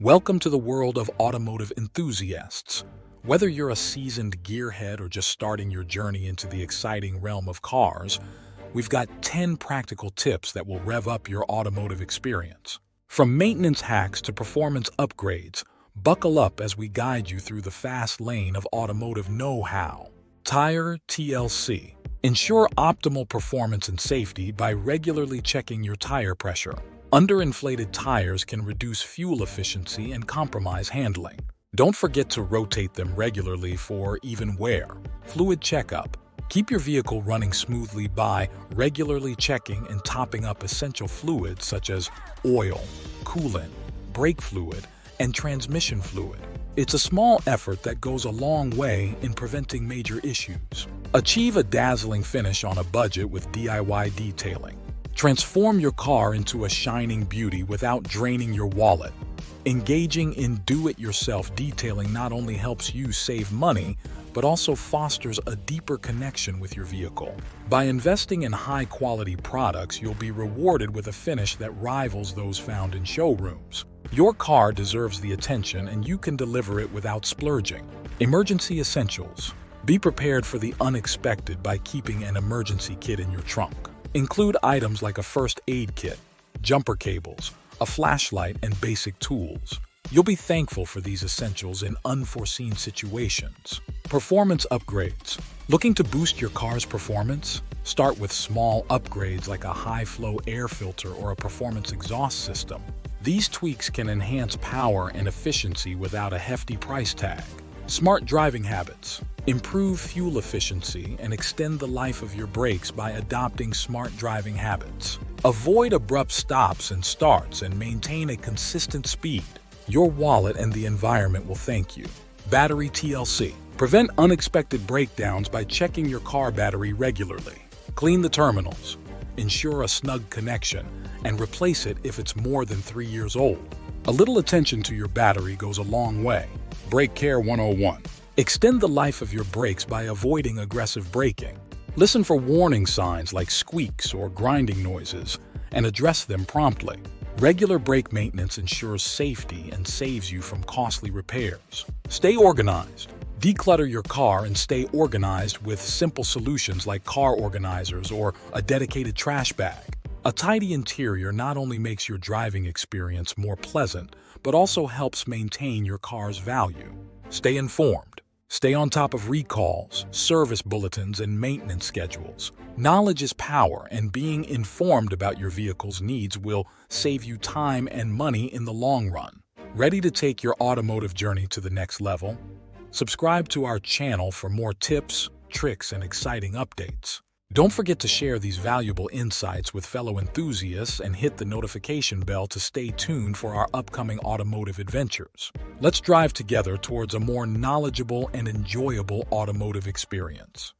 Welcome to the world of automotive enthusiasts. Whether you're a seasoned gearhead or just starting your journey into the exciting realm of cars, we've got 10 practical tips that will rev up your automotive experience. From maintenance hacks to performance upgrades, buckle up as we guide you through the fast lane of automotive know-how. Tire TLC. Ensure optimal performance and safety by regularly checking your tire pressure. Underinflated tires can reduce fuel efficiency and compromise handling. Don't forget to rotate them regularly for even wear. Fluid checkup. Keep your vehicle running smoothly by regularly checking and topping up essential fluids such as oil, coolant, brake fluid, and transmission fluid. It's a small effort that goes a long way in preventing major issues. Achieve a dazzling finish on a budget with DIY detailing. Transform your car into a shining beauty without draining your wallet. Engaging in do-it-yourself detailing not only helps you save money, but also fosters a deeper connection with your vehicle. By investing in high-quality products, you'll be rewarded with a finish that rivals those found in showrooms. Your car deserves the attention, and you can deliver it without splurging. Emergency essentials. Be prepared for the unexpected by keeping an emergency kit in your trunk. Include items like a first aid kit, jumper cables, a flashlight, and basic tools. You'll be thankful for these essentials in unforeseen situations. Performance upgrades. Looking to boost your car's performance? Start with small upgrades like a high-flow air filter or a performance exhaust system. These tweaks can enhance power and efficiency without a hefty price tag. Smart driving habits. Improve fuel efficiency and extend the life of your brakes by adopting smart driving habits. Avoid abrupt stops and starts and maintain a consistent speed. Your wallet and the environment will thank you. Battery TLC. Prevent unexpected breakdowns by checking your car battery regularly. Clean the terminals. Ensure a snug connection and replace it if it's more than 3 years old. A little attention to your battery goes a long way. Brake Care 101. Extend the life of your brakes by avoiding aggressive braking. Listen for warning signs like squeaks or grinding noises and address them promptly. Regular brake maintenance ensures safety and saves you from costly repairs. Stay organized. Declutter your car and stay organized with simple solutions like car organizers or a dedicated trash bag. A tidy interior not only makes your driving experience more pleasant, but also helps maintain your car's value. Stay informed. Stay on top of recalls, service bulletins, and maintenance schedules. Knowledge is power, and being informed about your vehicle's needs will save you time and money in the long run. Ready to take your automotive journey to the next level? Subscribe to our channel for more tips, tricks, and exciting updates. Don't forget to share these valuable insights with fellow enthusiasts and hit the notification bell to stay tuned for our upcoming automotive adventures. Let's drive together towards a more knowledgeable and enjoyable automotive experience.